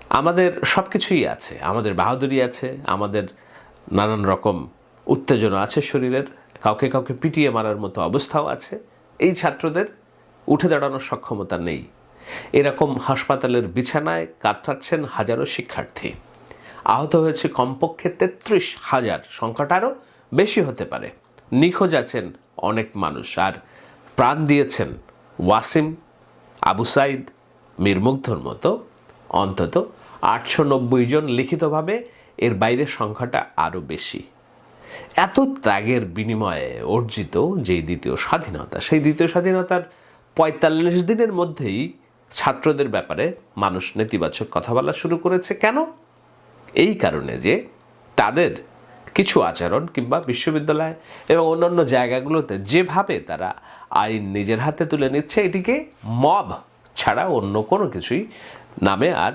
আমাদের সব কিছুই আছে, আমাদের বাহাদুরি আছে, আমাদের নানান রকম উত্তেজনা আছে শরীরের, কাউকে কাউকে পিটিয়ে মারার মতো অবস্থাও আছে। এই ছাত্রদের উঠে দাঁড়ানোর সক্ষমতা নেই। এরকম হাসপাতালের বিছানায় কাতরাচ্ছেন হাজারো শিক্ষার্থী। আহত হয়েছে কমপক্ষে ৩৩,০০০, সংখ্যাটা আরও বেশি হতে পারে। নিখোঁজ আছেন অনেক মানুষ, আর প্রাণ দিয়েছেন ওয়াসিম, আবু সাইদ, মীর মুগ্ধর মতো অন্তত ৮৯০ জন লিখিতভাবে। এর বাইরে সংখ্যাটা আরও বেশি। এত ত্যাগের বিনিময়ে অর্জিত যেই দ্বিতীয় স্বাধীনতা, সেই দ্বিতীয় স্বাধীনতার ৪৫ দিনের মধ্যেই ছাত্রদের ব্যাপারে মানুষ নেতিবাচক কথা বলা শুরু করেছে। কেন? এই কারণে যে তাদের কিছু আচরণ কিংবা বিশ্ববিদ্যালয় এবং অন্যান্য জায়গাগুলোতে যেভাবে তারা আইন নিজের হাতে তুলে নিচ্ছে, এটিকে মব ছাড়া অন্য কোনো কিছুই নামে আর